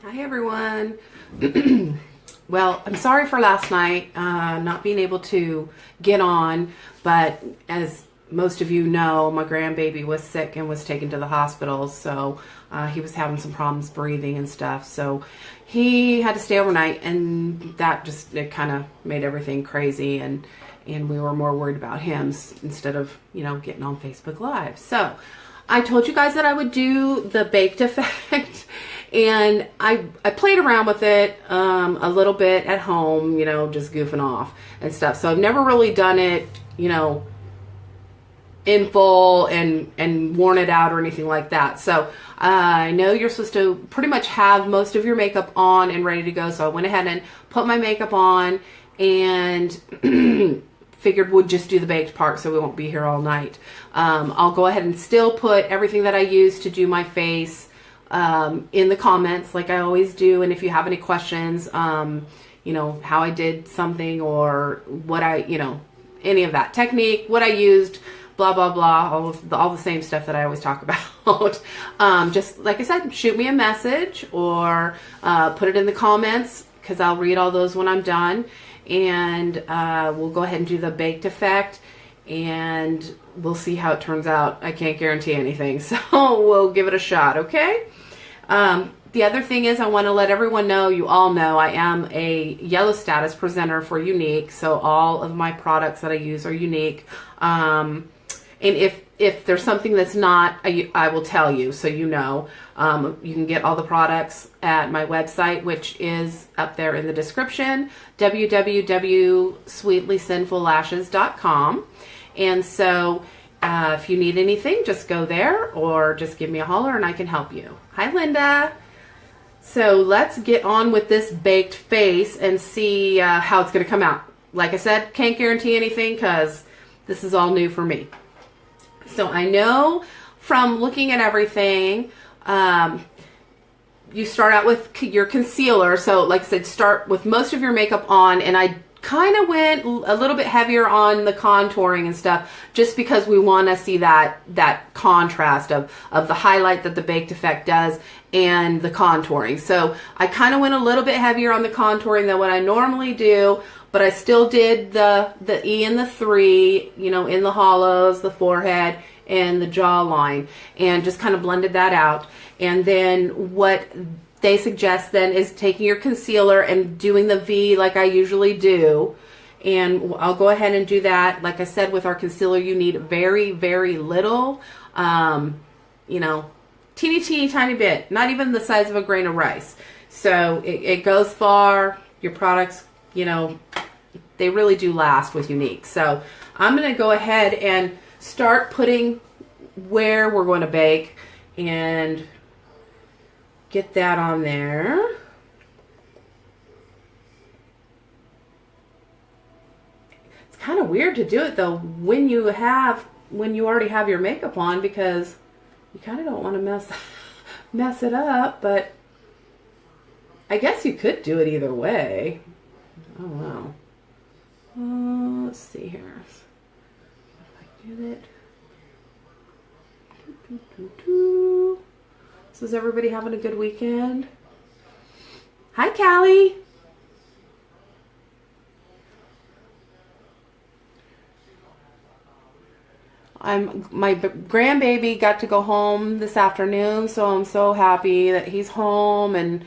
Hi everyone. Well, I'm sorry for last night not being able to get on, but as most of you know, my grandbaby was sick and was taken to the hospital, so he was having some problems breathing and stuff, so he had to stay overnight, and that just, it kind of made everything crazy, and we were more worried about him instead of, you know, getting on Facebook Live. So I told you guys that I would do the baked effect. And I played around with it a little bit at home, you know, just goofing off and stuff. So I've never really done it, you know, in full and worn it out or anything like that. So I know you're supposed to pretty much have most of your makeup on and ready to go. So I went ahead and put my makeup on and figured we'd just do the baked part so we won't be here all night. I'll go ahead and still put everything that I use to do my face in the comments like I always do, and if you have any questions, you know, how I did something or what I, you know, any of that technique, what I used, blah blah blah, all the same stuff that I always talk about. Just like I said, shoot me a message or put it in the comments because I'll read all those when I'm done, and we'll go ahead and do the baked effect and we'll see how it turns out. I can't guarantee anything, so we'll give it a shot, okay? The other thing is I want to let everyone know, you all know, I am a yellow status presenter for Younique, so all of my products that I use are Younique. And if there's something that's not, I will tell you, so you know. You can get all the products at my website, which is up there in the description, www.sweetlysinfullashes.com. And so if you need anything, just go there or just give me a holler and I can help you. Hi, Linda. So let's get on with this baked face and see how it's going to come out. Like I said, can't guarantee anything because this is all new for me. So I know from looking at everything, you start out with your concealer. So like I said, start with most of your makeup on, and I kind of went a little bit heavier on the contouring and stuff just because we want to see that contrast of the highlight that the baked effect does and the contouring. So I kind of went a little bit heavier on the contouring than what I normally do, but I still did the E and the 3, you know, in the hollows, the forehead, and the jawline, and just kind of blended that out. And then what they suggest then is taking your concealer and doing the V like I usually do. And I'll go ahead and do that. Like I said, with our concealer, you need very, very little, you know, teeny tiny bit, not even the size of a grain of rice. So it goes far. Your products, you know, they really do last with Younique. So I'm going to go ahead and start putting where we're going to bake and get that on there. It's kind of weird to do it though when you already have your makeup on, because you kind of don't want to mess it up, but I guess you could do it either way. Oh wow. Let's see here. If I get it. So is everybody having a good weekend? Hi, Callie. My grandbaby got to go home this afternoon, so I'm so happy that he's home, and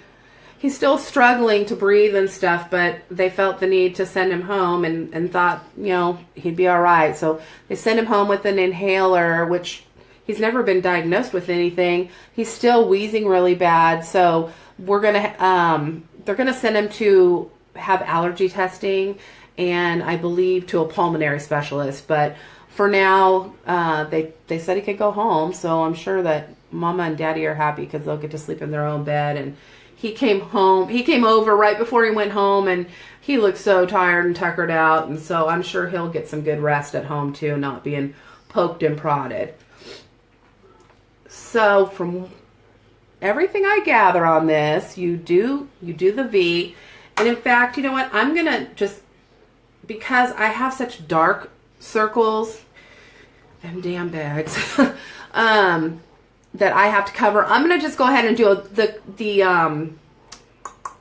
he's still struggling to breathe and stuff, but they felt the need to send him home and thought, you know, he'd be all right. So they sent him home with an inhaler, which he's never been diagnosed with anything. He's still wheezing really bad, so we're gonna they're gonna send him to have allergy testing, and I believe to a pulmonary specialist. But for now, they said he could go home, so I'm sure that Mama and Daddy are happy because they'll get to sleep in their own bed. And he came over right before he went home, and he looked so tired and tuckered out, and so I'm sure he'll get some good rest at home too, not being poked and prodded. So from everything I gather on this, you do the V. And in fact, you know what? I'm going to just, because I have such dark circles and damn bags that I have to cover, I'm going to just go ahead and do the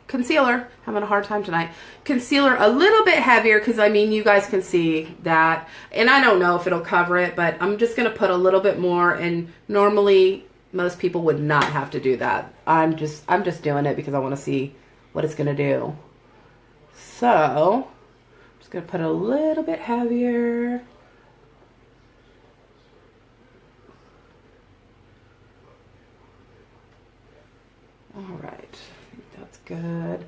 concealer. Having a hard time tonight. Concealer a little bit heavier because, I mean, you guys can see that. And I don't know if it'll cover it, but I'm just going to put a little bit more. And normally, most people would not have to do that. I'm just doing it because I want to see what it's going to do. So, I'm just going to put a little bit heavier. All right, I think that's good.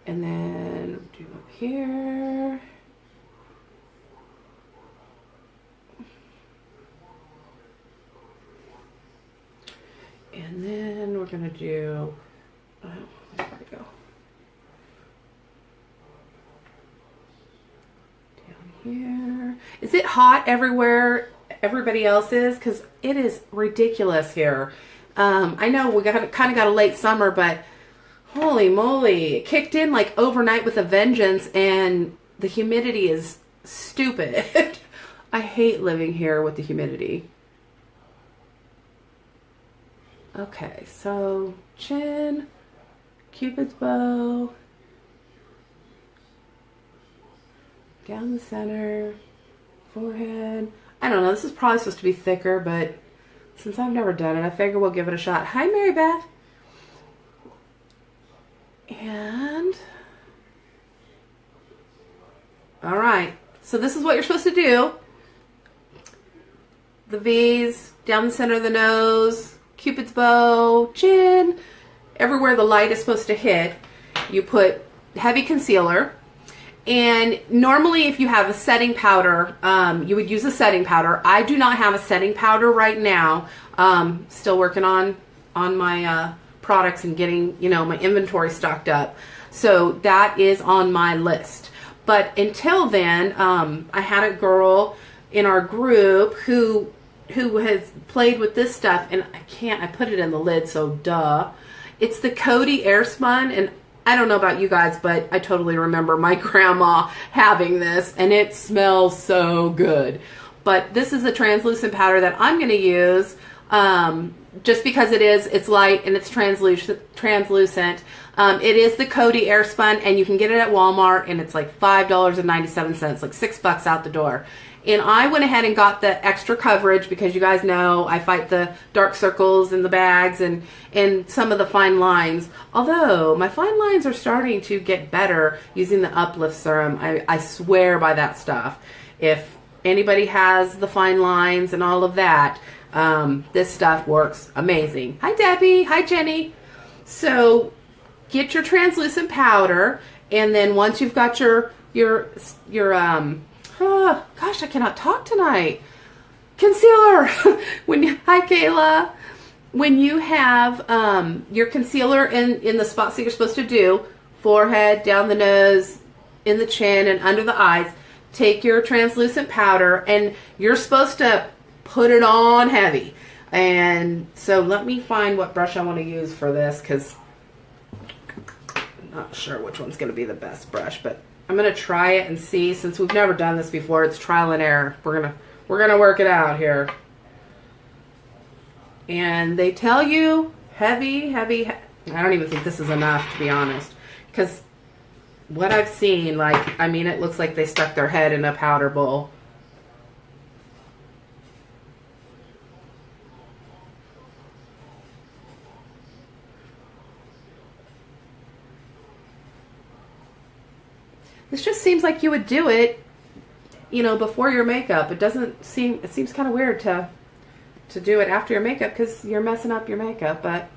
And then do up here. And then we're gonna do, there we go. Down here. Is it hot everywhere everybody else is? Because it is ridiculous here. I know we kind of got a late summer, but holy moly, it kicked in like overnight with a vengeance, and the humidity is stupid. I hate living here with the humidity. Okay, so chin, Cupid's bow, down the center, forehead. I don't know, this is probably supposed to be thicker, but since I've never done it, I figure we'll give it a shot. Hi, Mary Beth. And, all right, so this is what you're supposed to do. The V's, down the center of the nose, Cupid's bow, chin, everywhere the light is supposed to hit, you put heavy concealer. And normally if you have a setting powder, you would use a setting powder. I do not have a setting powder right now. Still working on my products and getting, you know, my inventory stocked up. So that is on my list. But until then, I had a girl in our group who has played with this stuff, and I put it in the lid, so duh. It's the Coty Airspun, and I don't know about you guys, but I totally remember my grandma having this, and it smells so good. But this is a translucent powder that I'm going to use just because it's light and it's translucent. It is the Coty Airspun, and you can get it at Walmart, and it's like $5.97, like $6 out the door. And I went ahead and got the extra coverage because you guys know I fight the dark circles in the bags and some of the fine lines. Although my fine lines are starting to get better using the Uplift Serum. I swear by that stuff. If anybody has the fine lines and all of that, this stuff works amazing. Hi Debbie. Hi Jenny. So get your translucent powder, and then once you've got your oh, gosh, I cannot talk tonight. Concealer. Hi, Kayla. When you have your concealer in the spots that you're supposed to do, forehead, down the nose, in the chin, and under the eyes, take your translucent powder, and you're supposed to put it on heavy. And so let me find what brush I want to use for this, because I'm not sure which one's going to be the best brush, but I'm gonna try it and see. Since we've never done this before, it's trial and error. We're gonna work it out here. And they tell you heavy. I don't even think this is enough, to be honest, because what I've seen, like, I mean, it looks like they stuck their head in a powder bowl. This just seems like you would do it, you know, before your makeup. It seems kind of weird to do it after your makeup because you're messing up your makeup, but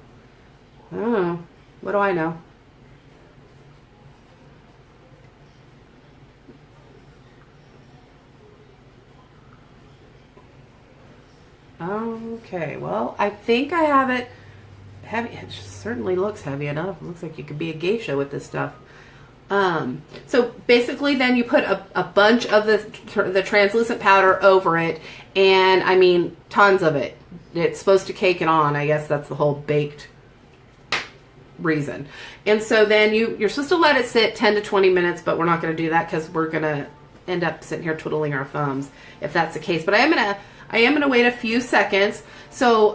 I don't know. What do I know? Okay, well, I think I have it heavy. It certainly looks heavy enough. It looks like you could be a geisha with this stuff. So basically then you put a bunch of the translucent powder over it, and I mean tons of it. It's supposed to cake it on. I guess that's the whole baked reason. And so then you're supposed to let it sit 10 to 20 minutes, but we're not going to do that because we're going to end up sitting here twiddling our thumbs if that's the case. But I am gonna wait a few seconds. So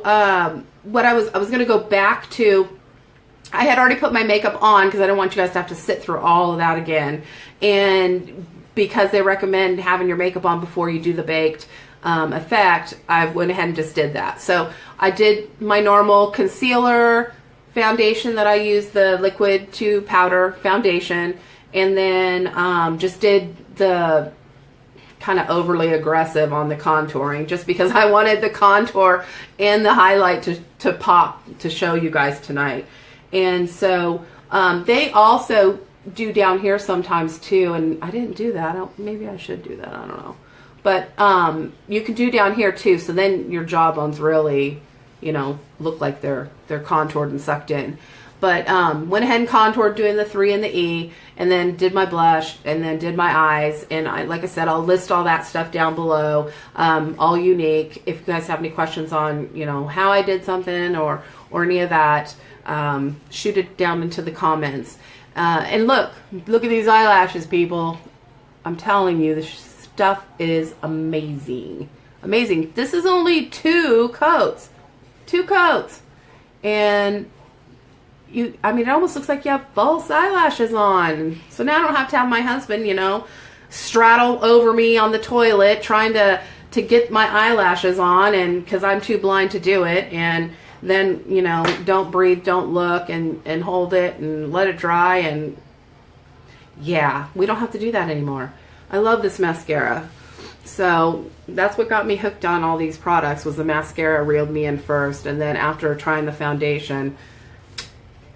what I was going to go back to I had already put my makeup on because I don't want you guys to have to sit through all of that again. And because they recommend having your makeup on before you do the baked effect, I went ahead and just did that. So I did my normal concealer, foundation that I use, the liquid to powder foundation, and then just did the kind of overly aggressive on the contouring just because I wanted the contour and the highlight to pop to show you guys tonight. And so they also do down here sometimes too, and I didn't do that. Maybe I should do that. I don't know. But you can do down here too, so then your jawbones really, you know, look like they're contoured and sucked in. But went ahead and contoured doing the 3 and the E, and then did my blush, and then did my eyes. And like I said, I'll list all that stuff down below, all Younique. If you guys have any questions on, you know, how I did something or any of that, shoot it down into the comments. And look at these eyelashes, people. I'm telling you, this stuff is amazing. Amazing. This is only 2 coats. 2 coats. And I mean, it almost looks like you have false eyelashes on. So now I don't have to have my husband, you know, straddle over me on the toilet trying to get my eyelashes on, and because I'm too blind to do it. And then, you know, don't breathe, don't look, and hold it and let it dry. And yeah, we don't have to do that anymore. I love this mascara. So that's what got me hooked on all these products, was the mascara reeled me in first. And then after trying the foundation,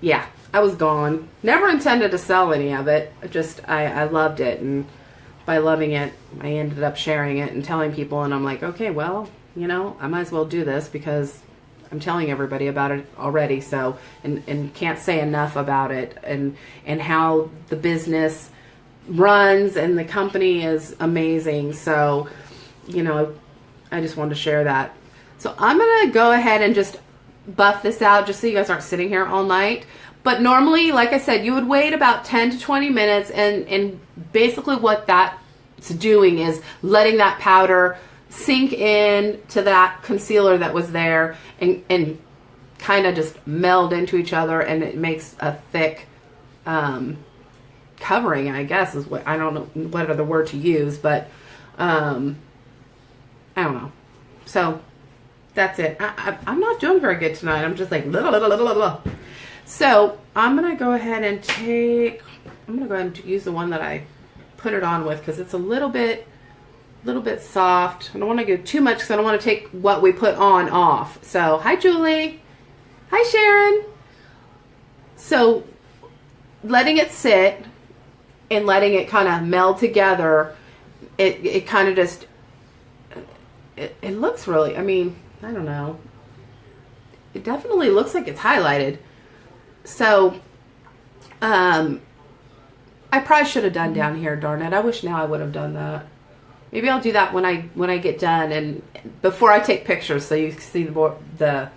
yeah, I was gone. Never intended to sell any of it. I loved it. And by loving it, I ended up sharing it and telling people. And I'm like, okay, well, you know, I might as well do this because I'm telling everybody about it already. So, and can't say enough about it, and how the business runs and the company is amazing. So, you know, I just wanted to share that. So I'm going to go ahead and just buff this out just so you guys aren't sitting here all night. But normally, like I said, you would wait about 10 to 20 minutes, and basically what that's doing is letting that powder sink in to that concealer that was there, and kind of just meld into each other, and it makes a thick covering, I guess, is what, I don't know what other word to use, but I don't know. So that's it. I'm not doing very good tonight. I'm just like blah. So I'm gonna go ahead and use the one that I put it on with, because it's a little bit soft. I don't want to go too much because I don't want to take what we put on off. So hi Julie, hi Sharon. So letting it sit and letting it kind of meld together, it kind of just, it looks really, I mean, I don't know. It definitely looks like it's highlighted. So, I probably should have done down here, darn it. I wish now I would have done that. Maybe I'll do that when I get done, and before I take pictures, so you can see the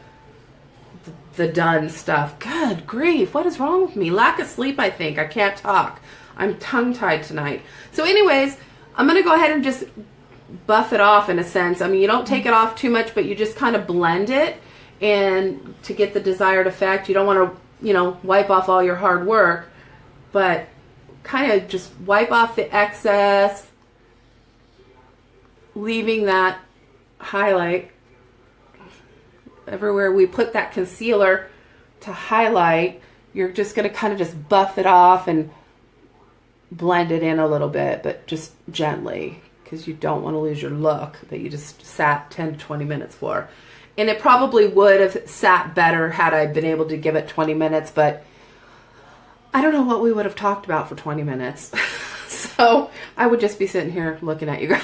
done stuff. Good grief, what is wrong with me? Lack of sleep, I think. I can't talk. I'm tongue-tied tonight. So anyways, I'm going to go ahead and just buff it off in a sense. I mean, you don't take it off too much, but you just kind of blend it, and to get the desired effect. You don't want to, you know, wipe off all your hard work, but kind of just wipe off the excess, leaving that highlight everywhere we put that concealer to highlight. You're just going to kind of just buff it off and blend it in a little bit, but just gently, because you don't want to lose your look that you just sat 10 to 20 minutes for. And it probably would have sat better had I been able to give it 20 minutes, but I don't know what we would have talked about for 20 minutes. So I would just be sitting here looking at you guys.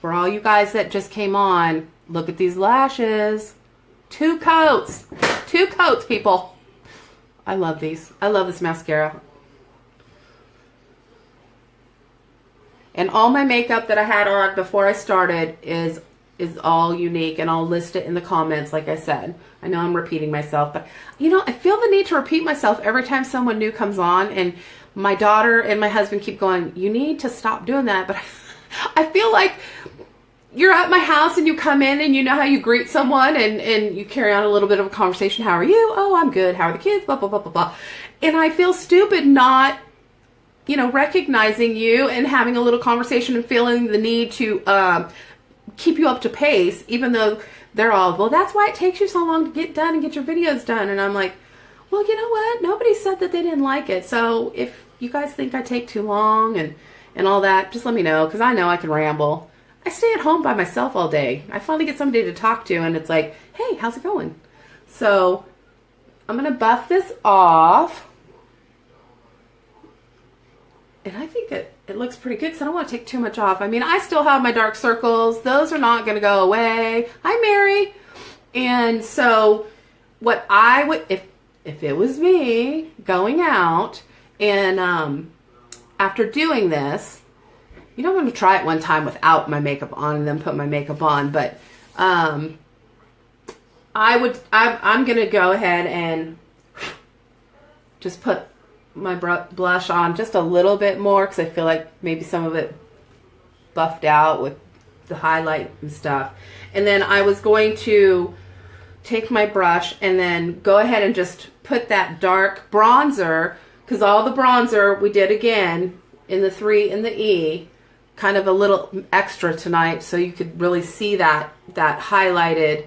For all you guys that just came on, look at these lashes. 2 coats. 2 coats, people. I love these. I love this mascara. And all my makeup that I had on before I started is all Younique, and I'll list it in the comments, like I said. I know I'm repeating myself, but you know, I feel the need to repeat myself every time someone new comes on, and my daughter and my husband keep going, you need to stop doing that. But I feel like you're at my house and you come in and you know how you greet someone and you carry on a little bit of a conversation. How are you? Oh, I'm good. How are the kids? Blah, blah, blah, blah, blah. And I feel stupid not, you know, recognizing you and having a little conversation and feeling the need to keep you up to pace, even though they're all, well, that's why it takes you so long to get done and get your videos done. And I'm like, well, you know what? Nobody said that they didn't like it. So if you guys think I take too long and all that, just let me know, because I know I can ramble. I stay at home by myself all day. I finally get somebody to talk to, and it's like, hey, how's it going? So I'm going to buff this off. And I think it looks pretty good, because I don't want to take too much off. I mean, I still have my dark circles. Those are not going to go away. Hi, Mary. And so what I would, if it was me going out and after doing this, you know, I'm going to try it one time without my makeup on and then put my makeup on. But I'm going to go ahead and just put my blush on just a little bit more, because I feel like maybe some of it buffed out with the highlight and stuff. And then I was going to take my brush and then go ahead and just put that dark bronzer, because all the bronzer we did again in the 3 and the E, kind of a little extra tonight, so you could really see that highlighted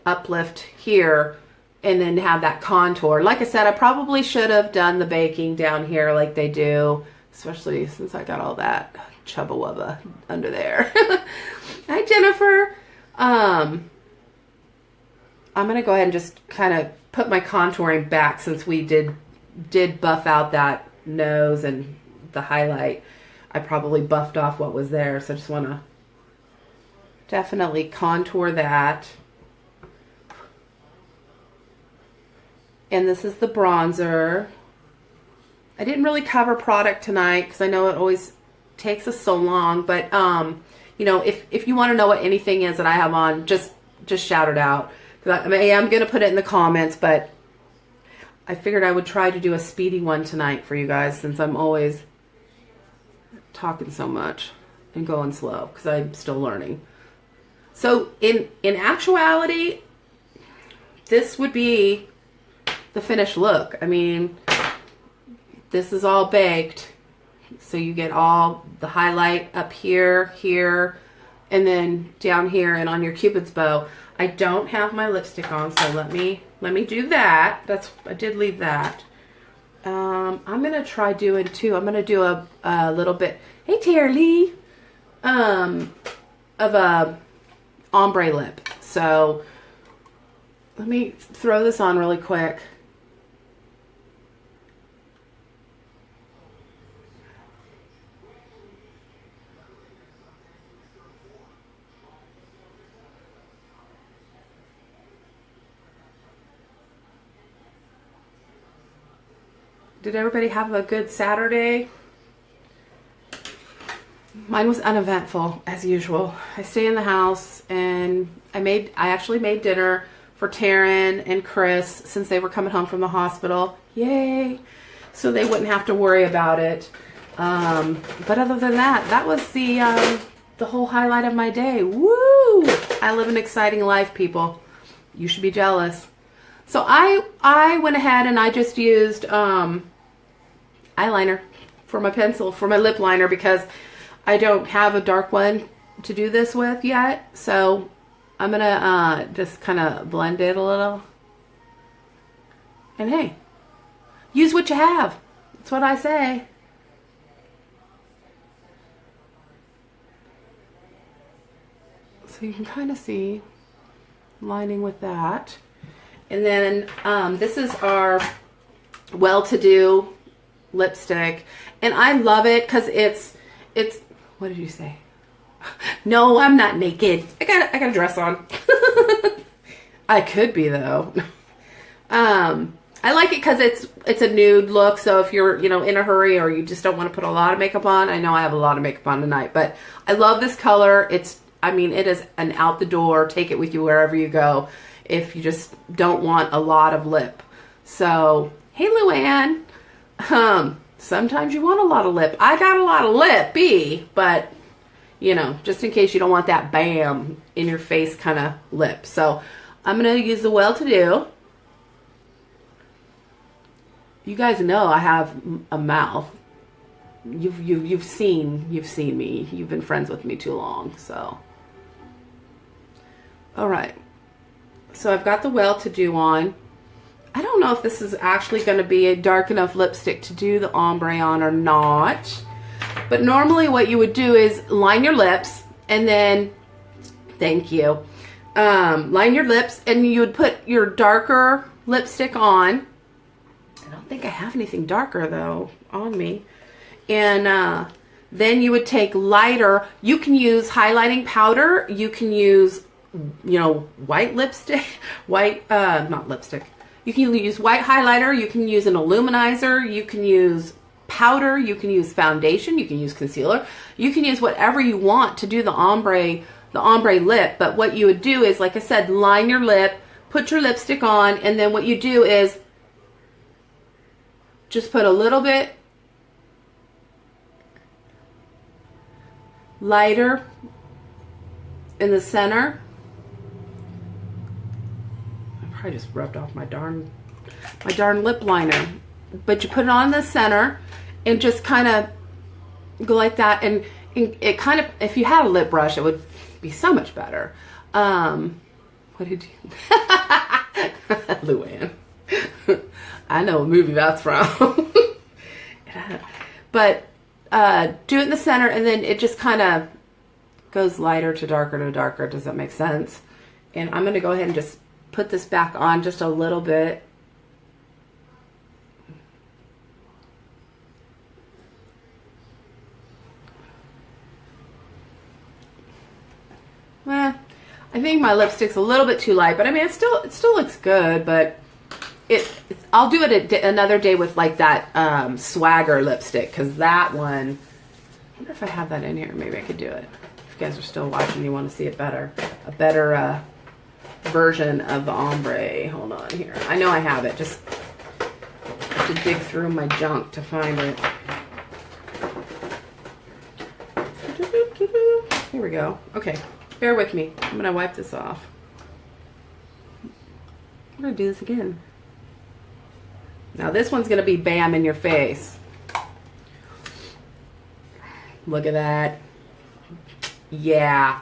uplift here, and then have that contour. Like I said, I probably should have done the baking down here like they do, especially since I got all that chubba wubba under there. Hi, Jennifer. I'm gonna go ahead and just kind of put my contouring back, since we did buff out that nose and the highlight. I probably buffed off what was there, so I just want to definitely contour that. And this is the bronzer. I didn't really cover product tonight, because I know it always takes us so long, but you know, if you want to know what anything is that I have on, just shout it out. I mean, I'm going to put it in the comments, but I figured I would try to do a speedy one tonight for you guys, since I'm always talking so much and going slow, because I'm still learning. So in actuality, this would be the finished look. I mean, this is all baked, so you get all the highlight up here, here, and then down here and on your Cupid's bow. I don't have my lipstick on, so let me do that. I did leave that. I'm gonna try doing too. I'm gonna do a little bit. Hey, Tara Lee, of a ombre lip. So let me throw this on really quick. Did everybody have a good Saturday? Mine was uneventful, as usual. I stay in the house, and I actually made dinner for Taryn and Chris, since they were coming home from the hospital. Yay! So they wouldn't have to worry about it. But other than that, that was the whole highlight of my day. Woo! I live an exciting life, people. You should be jealous. So I went ahead and I just used eyeliner for my pencil, for my lip liner, because I don't have a dark one to do this with yet. So I'm going to just kind of blend it a little. And hey, use what you have. That's what I say. So you can kind of see lining with that. And then this is our Well-To-Do lipstick, and I love it because it's what did you say? No, I'm not naked. I got a dress on. I could be, though. I like it because it's a nude look, so if you're in a hurry or you just don't want to put a lot of makeup on. I know I have a lot of makeup on tonight, but I love this color. It is an out the door, take it with you wherever you go if you just don't want a lot of lip. So hey, Luann. Sometimes you want a lot of lip. I got a lot of lip, but you know, just in case you don't want that bam in your face kind of lip. So I'm going to use the Well-To-Do. You guys know I have a mouth. You've seen me. You've been friends with me too long, so. All right. So I've got the Well-To-Do on. I don't know if this is actually going to be a dark enough lipstick to do the ombre on or not. But normally what you would do is line your lips and then, thank you, line your lips and you would put your darker lipstick on. I don't think I have anything darker though on me. And then you would take lighter. You can use highlighting powder. You can use, you know, white lipstick, not lipstick. You can use white highlighter. You can use an illuminizer. You can use powder. You can use foundation. You can use concealer. You can use whatever you want to do the ombre lip. But what you would do is, like I said, line your lip, put your lipstick on, and then what you do is just put a little bit lighter in the center. I just rubbed off my darn lip liner. But you put it on the center and just kind of go like that. And it kind of, if you had a lip brush, it would be so much better. What did you? Luann. I know what movie that's from. But do it in the center, and then it just kind of goes lighter to darker to darker. Does that make sense? And I'm going to go ahead and just put this back on just a little bit. Well, I think my lipstick's a little bit too light, but I mean, it still looks good, but I'll do it another day with like that Swagger lipstick, because that one, I wonder if I have that in here. Maybe I could do it. If you guys are still watching, you want to see it better. A better version of the ombre. Hold on here. I know I have it. Just have to dig through my junk to find it. Here we go. Okay. Bear with me. I'm going to wipe this off. I'm going to do this again. Now this one's going to be bam in your face. Look at that. Yeah.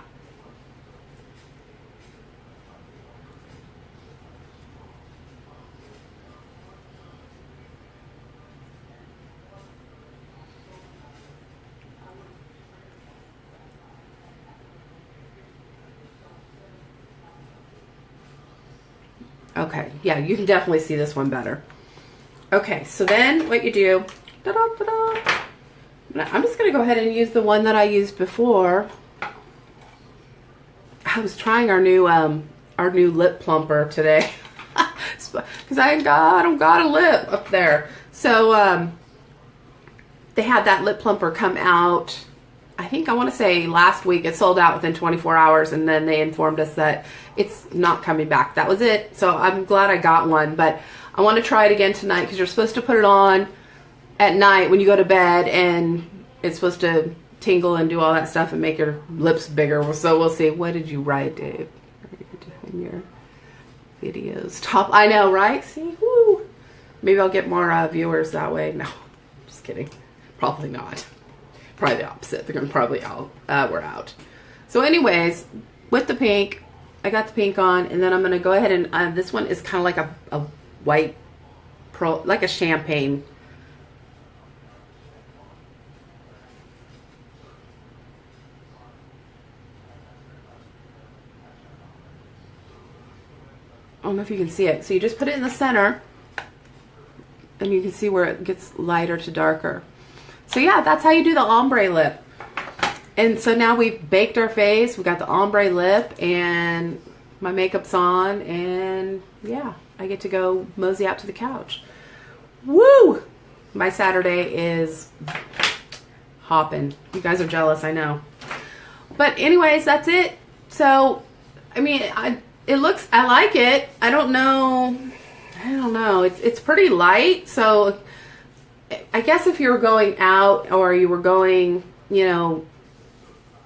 Okay, yeah, you can definitely see this one better. Okay, so then what you do, I'm just going to go ahead and use the one that I used before. I was trying our new lip plumper today because I don't got a lip up there. So they had that lip plumper come out. I think I want to say last week. It sold out within 24 hours, and then they informed us that it's not coming back. That was it. So I'm glad I got one, but I want to try it again tonight because you're supposed to put it on at night when you go to bed, and it's supposed to tingle and do all that stuff and make your lips bigger. So we'll see. What did you write, Dave? In your videos. Top. I know, right? See? Woo. Maybe I'll get more viewers that way. No, just kidding. Probably not. Probably the opposite. They're going to probably out. We're out. So anyways, with the pink, I got the pink on, and then I'm going to go ahead and this one is kind of like a white pearl, like a champagne. I don't know if you can see it. So you just put it in the center, and you can see where it gets lighter to darker. So yeah, that's how you do the ombre lip. And so now we've baked our face. We got the ombre lip, and my makeup's on, and yeah, I get to go mosey out to the couch. Woo! My Saturday is hopping. You guys are jealous, I know. But anyways, that's it. So, I mean, I like it. I don't know. It's pretty light, so I guess if you were going out or you were going, you know,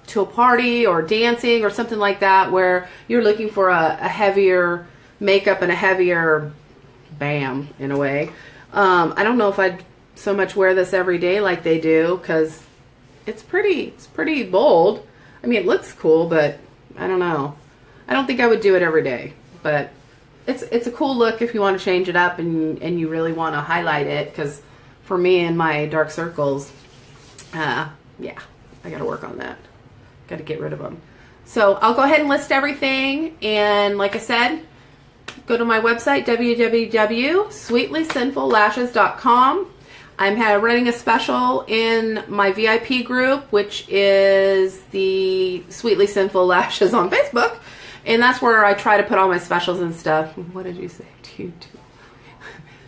to a party or dancing or something like that, where you're looking for a heavier makeup and a heavier bam, in a way. I don't know if I'd so much wear this every day like they do, because it's pretty bold. I mean, it looks cool, but I don't know. I don't think I would do it every day, but it's a cool look if you want to change it up and you really want to highlight it, because for me and my dark circles, yeah, I got to work on that. Got to get rid of them. So I'll go ahead and list everything, and like I said, go to my website, www.sweetlysinfullashes.com. I'm running a special in my VIP group, which is the Sweetly Sinful Lashes on Facebook. And that's where I try to put all my specials and stuff. What did you say?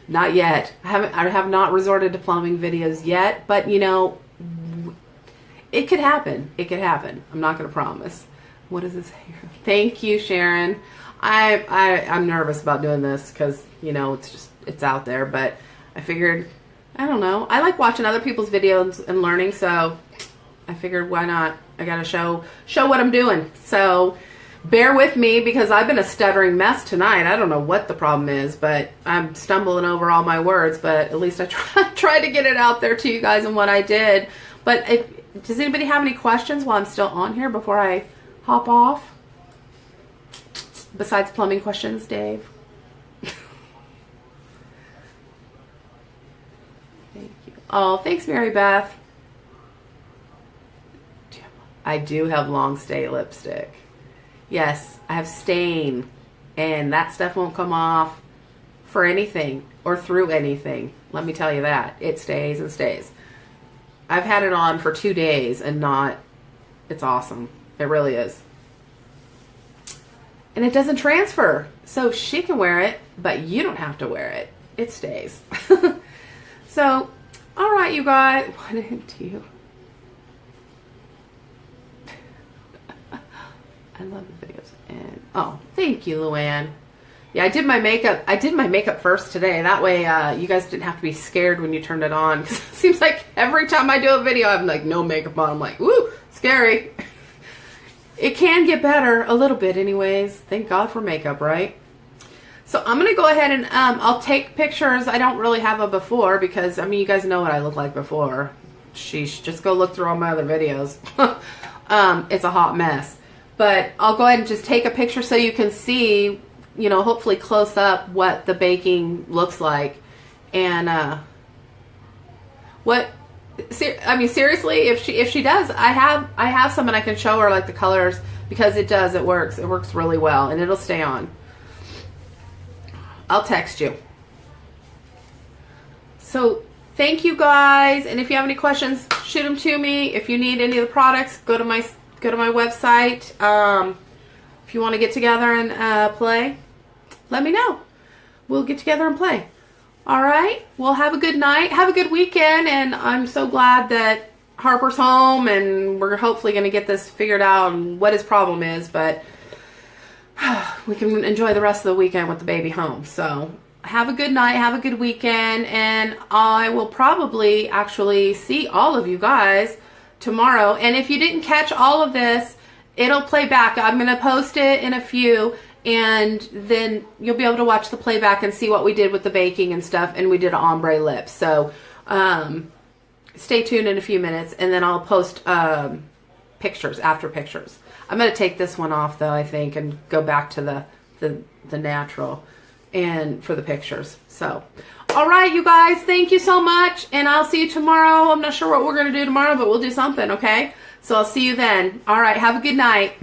Not yet. I have not resorted to plumbing videos yet, but you know, it could happen. It could happen. I'm not going to promise. What does this here? Thank you, Sharon. I'm nervous about doing this because, you know, it's out there, but I figured, I don't know. I like watching other people's videos and learning, so I figured why not? I got to show what I'm doing. So bear with me because I've been a stuttering mess tonight. I don't know what the problem is, but I'm stumbling over all my words, but at least I tried to get it out there to you guys and what I did. But does anybody have any questions while I'm still on here before I hop off? Besides plumbing questions, Dave? Thank you. Oh, thanks, Mary Beth. I do have long stay lipstick. Yes, I have stain, and that stuff won't come off for anything or through anything. Let me tell you that. It stays and stays. I've had it on for 2 days and it's awesome. It really is. And it doesn't transfer. So she can wear it, but you don't have to wear it. It stays. So, all right, you guys. What do you? I love the videos. And oh, thank you, Luann. Yeah, I did my makeup first today. That way, you guys didn't have to be scared when you turned it on. Because it seems like every time I do a video, I'm like, no makeup on. I'm like, woo, scary. It can get better a little bit anyways. Thank God for makeup, right? So I'm going to go ahead and I'll take pictures. I don't really have a before because, I mean, you guys know what I look like before. Sheesh, just go look through all my other videos. It's a hot mess. But I'll go ahead and just take a picture so you can see, you know, hopefully close up what the baking looks like. And I mean, seriously, if she does, I have some and I can show her like the colors because it works. It works really well and it'll stay on. I'll text you. So thank you guys. And if you have any questions, shoot them to me. If you need any of the products, go to my website. If you want to get together and play, let me know. We'll get together and play. All right. Well, have a good night. Have a good weekend. And I'm so glad that Harper's home and we're hopefully going to get this figured out and what his problem is. But we can enjoy the rest of the weekend with the baby home. So have a good night. Have a good weekend. And I will probably actually see all of you guys tomorrow. And if you didn't catch all of this, it'll play back. I'm going to post it in a few. And then you'll be able to watch the playback and see what we did with the baking and stuff. And we did an ombre lips. So stay tuned in a few minutes. And then I'll post pictures, after pictures. I'm going to take this one off, though, I think, and go back to the natural and for the pictures. So, all right, you guys, thank you so much. And I'll see you tomorrow. I'm not sure what we're going to do tomorrow, but we'll do something, okay? So I'll see you then. All right, have a good night.